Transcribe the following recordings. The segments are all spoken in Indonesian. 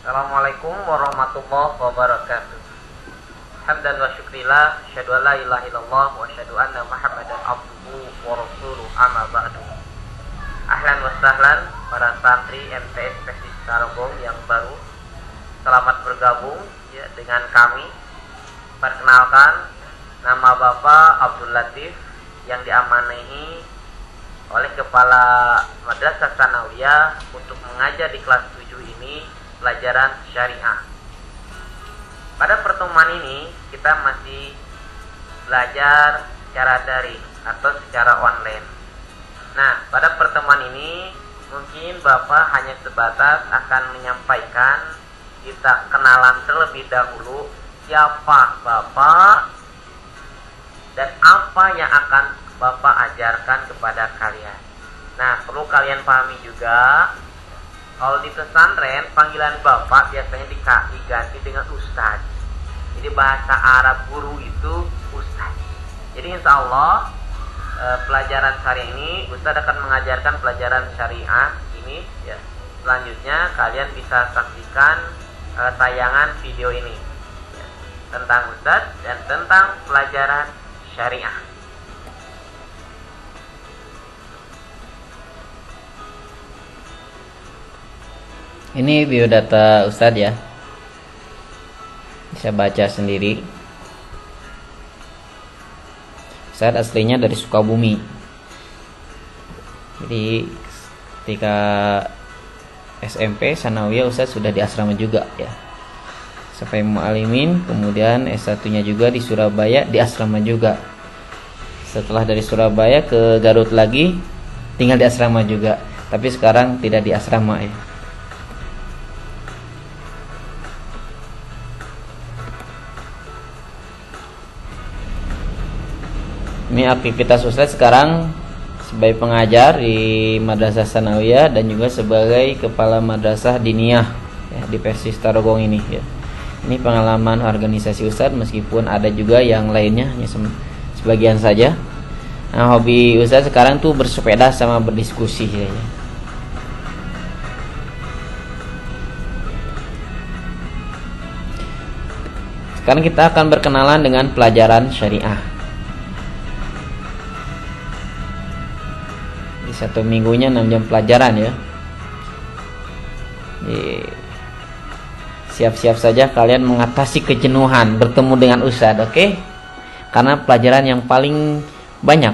Assalamualaikum warahmatullahi wabarakatuh. Hamdan wa syukrillah, asyhadu an la ilaha illallah wa asyhadu anna Muhammadan abduhu wa rasuluh, amma ba'du. Ahlan wa sahlan para santri MTS Persis Tarogong yang baru. Selamat bergabung ya dengan kami. Perkenalkan, nama Bapak Abdul Latif yang diamanahi oleh Kepala Madrasah Tsanawiyah untuk mengajar di kelas 7 ini pelajaran syariah. Pada pertemuan ini kita masih belajar secara daring atau secara online. Nah, pada pertemuan ini mungkin Bapak hanya sebatas akan menyampaikan, kita kenalan terlebih dahulu siapa Bapak dan apa yang akan Bapak ajarkan kepada kalian. Nah, perlu kalian pahami juga, kalau di pesantren panggilan Bapak biasanya diganti dengan Ustaz. Jadi bahasa Arab guru itu Ustaz. Jadi insya Allah pelajaran syariah ini Ustaz akan mengajarkan pelajaran syariah ini ya. Selanjutnya kalian bisa saksikan tayangan video ini ya, tentang Ustaz dan tentang pelajaran syariah. Ini biodata Ustadz ya, bisa baca sendiri. Ustadz aslinya dari Sukabumi. Jadi ketika SMP Tsanawiyah Ustadz sudah di asrama juga ya, sampai mu'alimin. Kemudian S1-nya juga di Surabaya di asrama juga. Setelah dari Surabaya ke Garut lagi, tinggal di asrama juga. Tapi sekarang tidak di asrama ya. Ini aktivitas Ustadz sekarang sebagai pengajar di Madrasah Tsanawiyah dan juga sebagai kepala madrasah diniyah ya, di Persis Tarogong ini ya. Ini pengalaman organisasi Ustadz, meskipun ada juga yang lainnya, hanya sebagian saja. Nah, hobi Ustadz sekarang tuh bersepeda sama berdiskusi ya. Sekarang kita akan berkenalan dengan pelajaran syariah. Satu minggunya 6 jam pelajaran ya. Jadi, siap-siap saja kalian mengatasi kejenuhan bertemu dengan Ustadz, oke? Karena pelajaran yang paling banyak.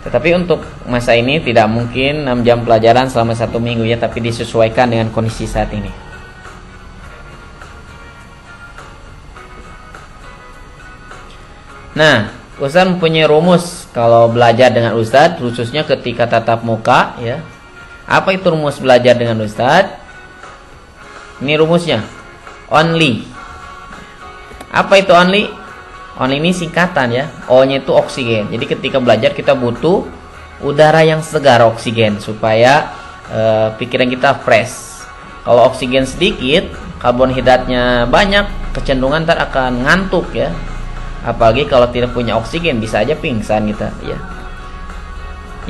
Tetapi untuk masa ini tidak mungkin 6 jam pelajaran selama 1 minggu ya, tapi disesuaikan dengan kondisi saat ini. Nah, Ustadz mempunyai rumus kalau belajar dengan Ustadz, khususnya ketika tatap muka ya. Apa itu rumus belajar dengan Ustadz? Ini rumusnya, only. Apa itu only? Only ini singkatan ya. O-nya itu oksigen. Jadi ketika belajar kita butuh udara yang segar, oksigen, supaya pikiran kita fresh. Kalau oksigen sedikit, karbohidratnya banyak, kecenderungan ntar akan ngantuk ya. Apalagi kalau tidak punya oksigen, bisa aja pingsan kita ya.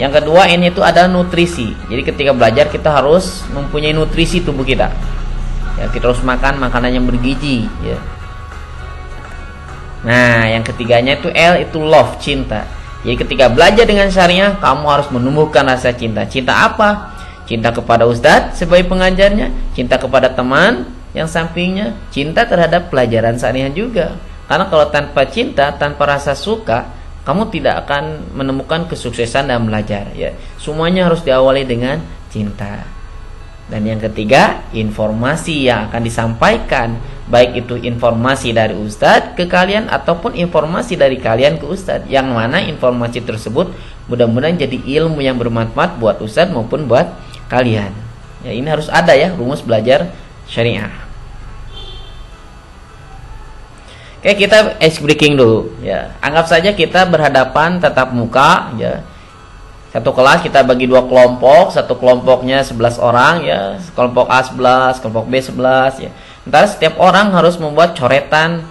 Yang kedua ini itu adalah nutrisi. Jadi ketika belajar kita harus mempunyai nutrisi tubuh kita ya, kita harus makan makanan yang bergizi ya. Nah, yang ketiganya itu L, itu love, cinta. Jadi ketika belajar dengan syariah, kamu harus menumbuhkan rasa cinta. Cinta apa? Cinta kepada Ustadz sebagai pengajarnya, cinta kepada teman yang sampingnya, cinta terhadap pelajaran syariah juga. Karena kalau tanpa cinta, tanpa rasa suka, kamu tidak akan menemukan kesuksesan dalam belajar ya. Semuanya harus diawali dengan cinta. Dan yang ketiga, informasi yang akan disampaikan, baik itu informasi dari Ustadz ke kalian ataupun informasi dari kalian ke Ustadz, yang mana informasi tersebut mudah-mudahan jadi ilmu yang bermanfaat buat Ustadz maupun buat kalian ya. Ini harus ada ya rumus belajar syariah. Oke, kita ice breaking dulu ya. Anggap saja kita berhadapan tatap muka ya. Satu kelas kita bagi 2 kelompok, satu kelompoknya 11 orang ya. Kelompok A 11, kelompok B 11 ya. Ntar setiap orang harus membuat coretan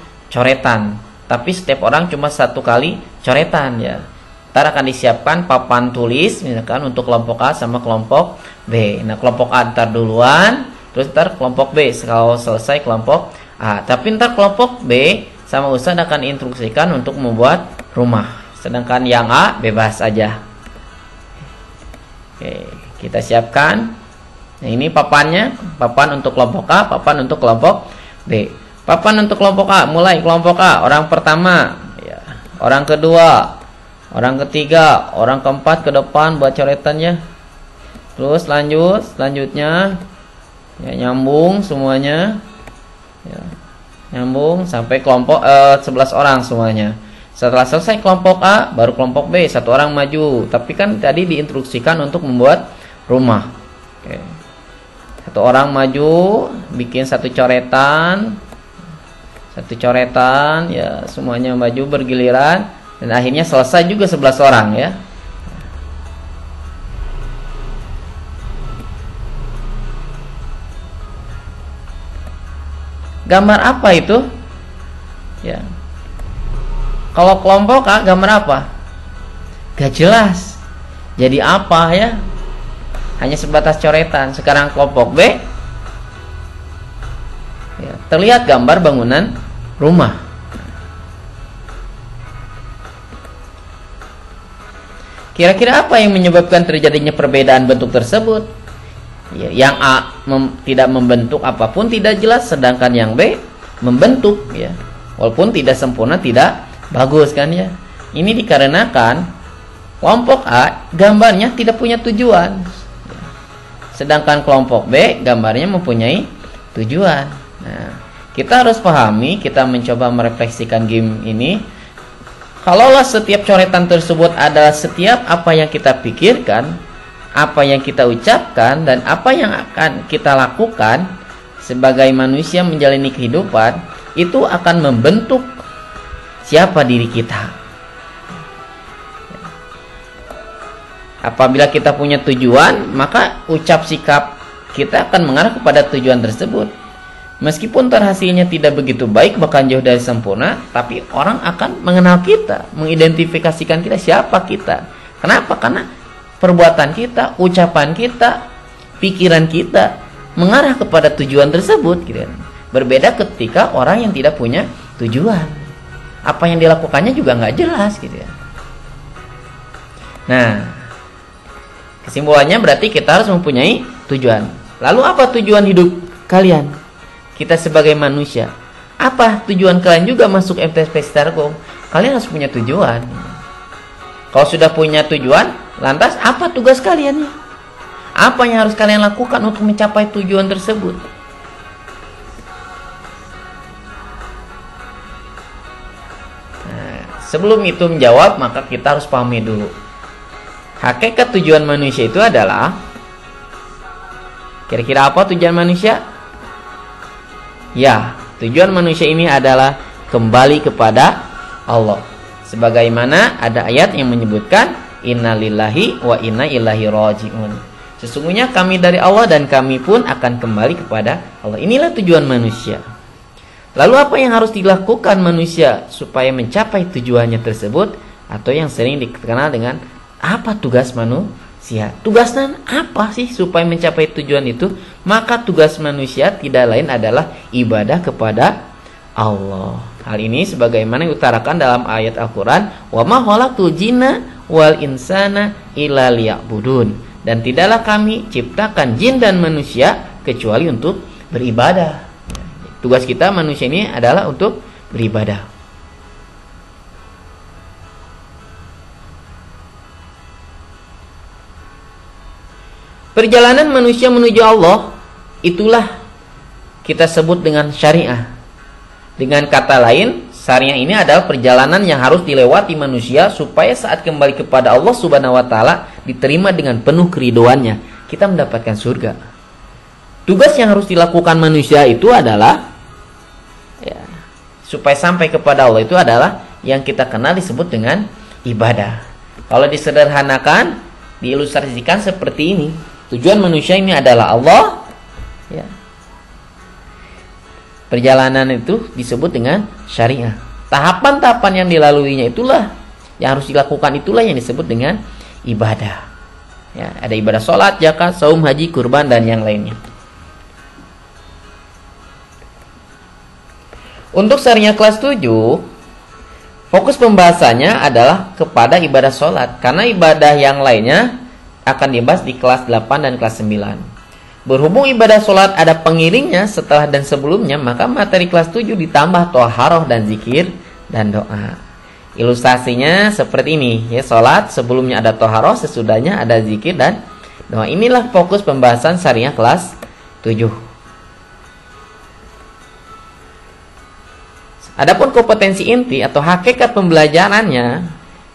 tapi setiap orang cuma satu kali coretan ya. Ntar akan disiapkan papan tulis misalkan untuk kelompok A sama kelompok B. Nah, kelompok A ntar duluan, terus ntar kelompok B kalau selesai kelompok A. Tapi ntar kelompok B sama Ustadz akan instruksikan untuk membuat rumah. Sedangkan yang A bebas aja. Oke, kita siapkan. Nah, ini papannya, papan untuk kelompok A, papan untuk kelompok B. Papan untuk kelompok A, mulai kelompok A, orang pertama, ya, orang kedua, orang ketiga, orang keempat ke depan buat coretannya. Terus lanjut, selanjutnya ya, nyambung semuanya, ya, nyambung sampai kelompok 11 orang semuanya. Setelah selesai kelompok A, baru kelompok B, satu orang maju. Tapi kan tadi diinstruksikan untuk membuat rumah. Oke. Satu orang maju, bikin satu coretan, ya, semuanya maju bergiliran, dan akhirnya selesai juga 11 orang ya. Gambar apa itu? Ya. Kalau kelompok A gambar apa? Gak jelas. Jadi apa ya? Hanya sebatas coretan. Sekarang kelompok B, ya, terlihat gambar bangunan rumah. Kira-kira apa yang menyebabkan terjadinya perbedaan bentuk tersebut? Ya, yang A tidak membentuk apapun tidak jelas, sedangkan yang B membentuk ya. Walaupun tidak sempurna, tidak bagus kan ya. Ini dikarenakan kelompok A gambarnya tidak punya tujuan, sedangkan kelompok B gambarnya mempunyai tujuan. Nah, kita harus pahami, kita mencoba merefleksikan game ini. Kalaulah setiap coretan tersebut adalah setiap apa yang kita pikirkan, apa yang kita ucapkan, dan apa yang akan kita lakukan sebagai manusia menjalani kehidupan, itu akan membentuk siapa diri kita. Apabila kita punya tujuan, maka ucap sikap kita akan mengarah kepada tujuan tersebut. Meskipun hasilnya tidak begitu baik, bahkan jauh dari sempurna, tapi orang akan mengenal kita, mengidentifikasikan kita, siapa kita. Kenapa? Karena perbuatan kita, ucapan kita, pikiran kita mengarah kepada tujuan tersebut gitu. Berbeda ketika orang yang tidak punya tujuan. Apa yang dilakukannya juga nggak jelas gitu ya. Nah, kesimpulannya berarti kita harus mempunyai tujuan. Lalu apa tujuan hidup kalian? Kita sebagai manusia, apa tujuan kalian juga masuk MTSP Stargo? Kalian harus punya tujuan. Kalau sudah punya tujuan, lantas apa tugas kalian? Apa yang harus kalian lakukan untuk mencapai tujuan tersebut? Sebelum itu menjawab, maka kita harus pahami dulu. Hakikat tujuan manusia itu adalah, kira-kira apa tujuan manusia? Ya, tujuan manusia ini adalah kembali kepada Allah. Sebagaimana ada ayat yang menyebutkan, innalillahi wa inna ilaihi raji'un. Sesungguhnya kami dari Allah dan kami pun akan kembali kepada Allah. Inilah tujuan manusia. Lalu apa yang harus dilakukan manusia supaya mencapai tujuannya tersebut, atau yang sering dikenal dengan apa tugas manusia? Tugasnya apa sih supaya mencapai tujuan itu? Maka tugas manusia tidak lain adalah ibadah kepada Allah. Hal ini sebagaimana diutarakan dalam ayat Al-Quran, wa ma khalaqtul jinna wal insana illa liya'budun. Dan tidaklah kami ciptakan jin dan manusia kecuali untuk beribadah. Tugas kita manusia ini adalah untuk beribadah. Perjalanan manusia menuju Allah, itulah kita sebut dengan syariah. Dengan kata lain, syariah ini adalah perjalanan yang harus dilewati manusia supaya saat kembali kepada Allah Subhanahu wa taala diterima dengan penuh keridhoannya, kita mendapatkan surga. Tugas yang harus dilakukan manusia itu adalah supaya sampai kepada Allah itu adalah yang kita kenal disebut dengan ibadah. Kalau disederhanakan, diilustrasikan seperti ini. Tujuan manusia ini adalah Allah. Ya. Perjalanan itu disebut dengan syariah. tahapan-tahapan yang dilaluinya itulah yang harus dilakukan, itulah yang disebut dengan ibadah. Ya, ada ibadah sholat, zakat, saum, haji, kurban, dan yang lainnya. Untuk seharinya kelas 7, fokus pembahasannya adalah kepada ibadah sholat, karena ibadah yang lainnya akan dibahas di kelas 8 dan kelas 9. Berhubung ibadah sholat ada pengiringnya setelah dan sebelumnya, maka materi kelas 7 ditambah toharoh dan zikir dan doa. Ilustrasinya seperti ini ya, sholat sebelumnya ada toharoh, sesudahnya ada zikir dan doa. Inilah fokus pembahasan syariah kelas 7. Adapun kompetensi inti atau hakikat pembelajarannya,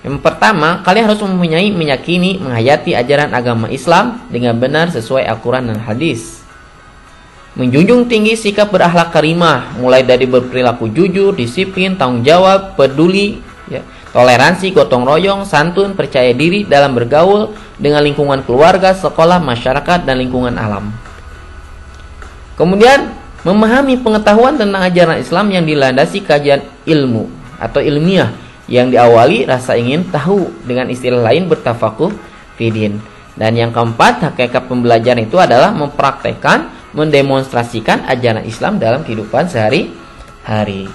yang pertama, kalian harus mempunyai, meyakini, menghayati ajaran agama Islam dengan benar sesuai Al-Quran dan hadis. Menjunjung tinggi sikap berakhlak karimah, mulai dari berperilaku jujur, disiplin, tanggung jawab, peduli, ya, toleransi, gotong royong, santun, percaya diri dalam bergaul dengan lingkungan keluarga, sekolah, masyarakat, dan lingkungan alam. Kemudian memahami pengetahuan tentang ajaran Islam yang dilandasi kajian ilmu atau ilmiah yang diawali rasa ingin tahu, dengan istilah lain bertafakuh fidin. Dan yang keempat, hakikat pembelajaran itu adalah mempraktekkan, mendemonstrasikan ajaran Islam dalam kehidupan sehari-hari.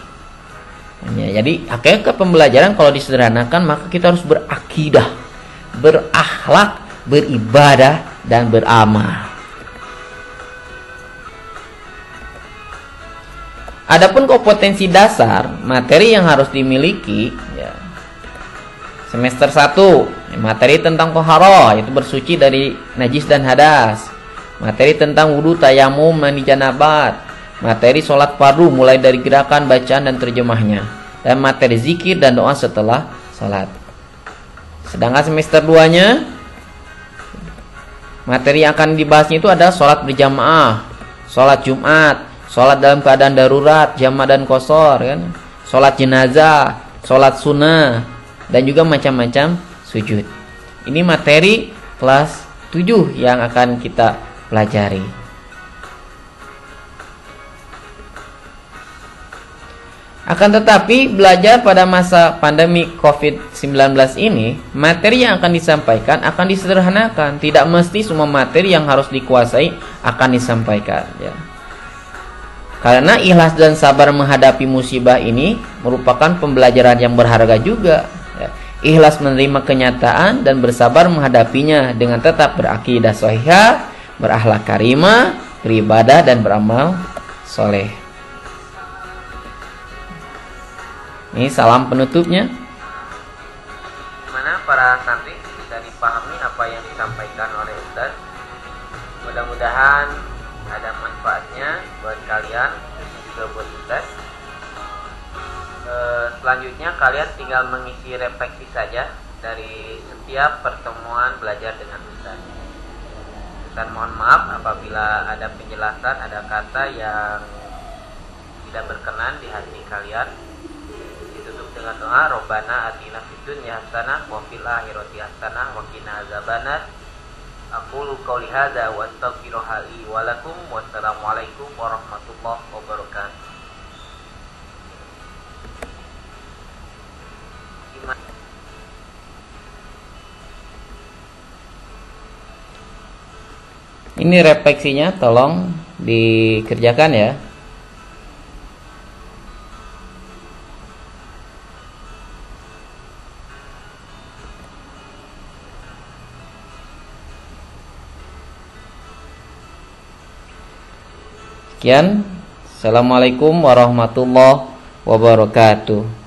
Ya, jadi hakikat pembelajaran kalau disederhanakan, maka kita harus berakidah, berakhlak, beribadah, dan beramal. Adapun kompetensi dasar, materi yang harus dimiliki ya, semester 1, materi tentang toharoh, yaitu bersuci dari najis dan hadas. Materi tentang wudu, tayamum, mandi janabat. Materi sholat fardu mulai dari gerakan, bacaan, dan terjemahnya. Dan materi zikir dan doa setelah sholat. Sedangkan semester 2-nya, materi yang akan dibahasnya itu adalah sholat berjamaah, sholat Jumat, sholat dalam keadaan darurat, jamak dan qashar, kan? Sholat jenazah, sholat sunnah, dan juga macam-macam sujud. Ini materi kelas 7 yang akan kita pelajari. Akan tetapi, belajar pada masa pandemi COVID-19 ini, materi yang akan disampaikan akan disederhanakan. Tidak mesti semua materi yang harus dikuasai akan disampaikan, ya. Karena ikhlas dan sabar menghadapi musibah ini merupakan pembelajaran yang berharga juga, ya. Ikhlas menerima kenyataan dan bersabar menghadapinya dengan tetap berakidah shahihah, berakhlak karimah, beribadah, dan beramal soleh. Ini salam penutupnya. Mana para santri bisa dipahami apa yang disampaikan oleh Ustaz. Mudah-mudahan ada manfaatnya buat kalian, juga buat Ustaz. Selanjutnya kalian tinggal mengisi refleksi saja dari setiap pertemuan belajar dengan Ustaz. Dan mohon maaf apabila ada penjelasan, ada kata yang tidak berkenan di hati kalian. Ditutup dengan doa, Rabbana atina fid dunya hasanah wa fil akhirati hasanah wa qina azabannar. Aqulu qouli hadza wa astaghfirullaha li wa lakum. Wassalamualaikum warahmatullahi wabarakatuh. Ini refleksinya tolong dikerjakan ya. Sekian. Assalamualaikum warahmatullahi wabarakatuh.